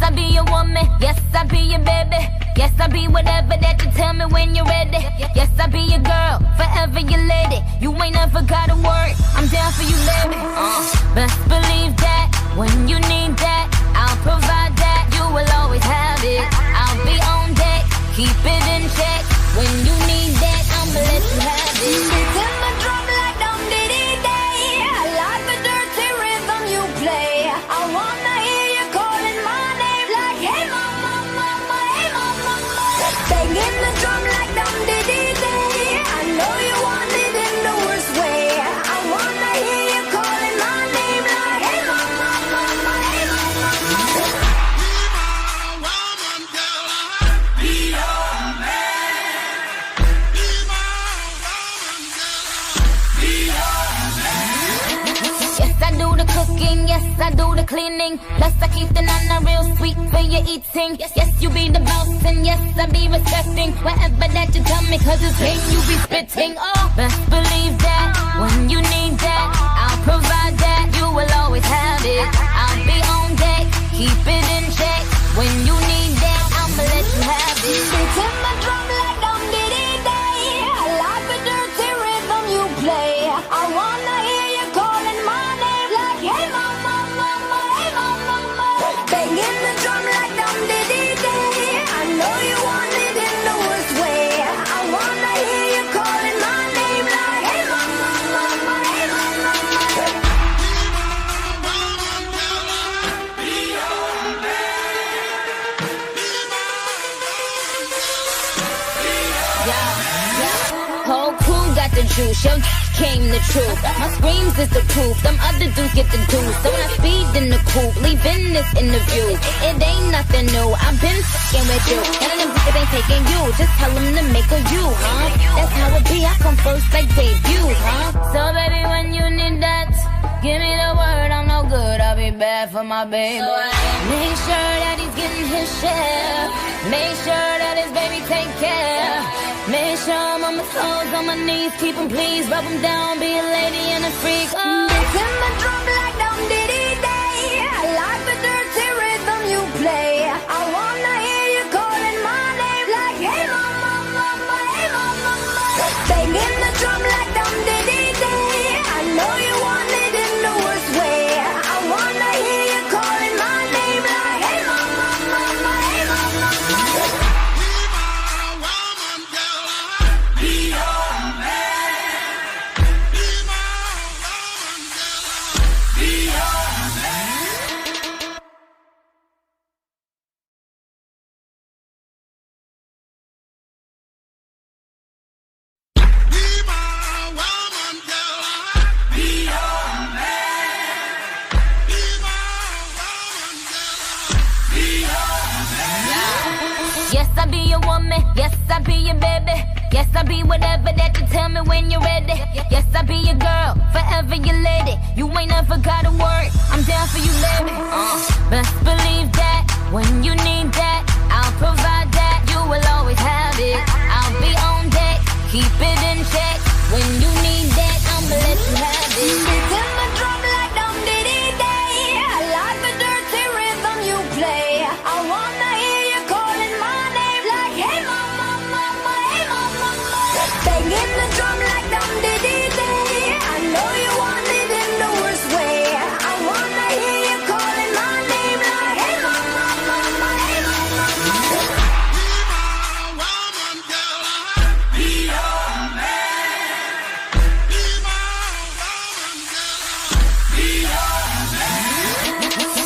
I be your woman. Yes, I be your baby. Yes, I be whatever that you tell me when you're ready. Yes, I be your girl, forever your lady. You ain't never gotta worry, I'm down for you, baby. Best believe that when you need that, I'll provide that. You will always have it. I'll be on deck, keep it in check. When you need that, I'ma let you have it. Beats in my drum like dum diddy day. I like the dirty rhythm you play. I wanna hear you calling my name like, hey mama, mama, hey mama, mama. Banging the drum like dum diddy day. I know you want it in the worst way. I wanna hear you calling my name like, hey mama, mama, hey mama, mama. Yes, I do the cleaning. Plus, I keep the nana real sweet for your eating. Yes, you be the boss, and yes, I be respecting whatever that you tell me, cause it's game you be spitting. Oh, best believe that when you need that, I'll provide that. You will always have it. I'll be on deck, keep it in check. When you need that, I'ma let you have it. Beats in my drum like dum diddy day. I like the dirty rhythm you play. I wanna hear you calling my name like, hey mama, mama, hey mama, mama. Banging the drum like dum diddy day. I know you want it in the worst way. I wanna hear you calling my name like, hey mama, mama, hey mama, mama. Whole crew got the juice, yo came the truth. My screams is the proof, them other dudes get the deuce. So when I speed in the coupe, leaving this interview, it ain't nothing new, I've been f***ing with you. None of them bitches ain't taking you, just tell them to make a you, huh? That's how it be, I come first like debut, huh? So baby, when you need that, give me the word, I'm no good, I'll be bad for my baby. Make sure that he's getting his share. Make sure that his baby take care. Make sure I'm on my toes, on my knees, keep him please, rub him down, be a lady and a freak. Beats in my drum like dum diddy day. I like the dirty rhythm you play. I wanna hear you calling my name like, hey mama, mama, hey mama, mama. Banging the drum like dum diddy day. I know you want it in the worst way. I wanna hear you calling my name like, hey mama, mama, hey mama, mama. Yes, I be your woman. Yes, I be your baby. Yes, I be whatever that you tell me when you're ready. Yes, I be your girl, forever your lady. You ain't never gotta worry, I'm down for you, baby. Best believe that when you need that, I'll provide that. You will always have it. I'll be on deck, keep it in check. When you need that, I'ma let you have it. Beats in my drum like dum diddy day. I like the dirty rhythm you play. I wanna hear you calling my name like, hey mama, mama, hey mama, mama. Banging the drum like dum diddy day. I know you want it in the worst way. I wanna hear you calling my name like, hey mama, mama, hey mama, mama.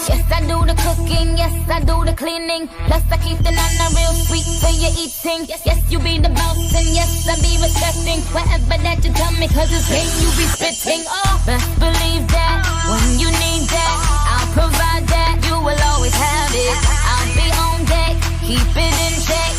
Yes, I do the cooking, yes, I do the cleaning. Plus, I keep the nana real sweet for your eating. Yes, you be the boss, and yes, I be respecting whatever that you tell me, cause it's game you be spitting. Oh, best believe that when you need that, I'll provide that. You will always have it. I'll be on deck, keep it in check.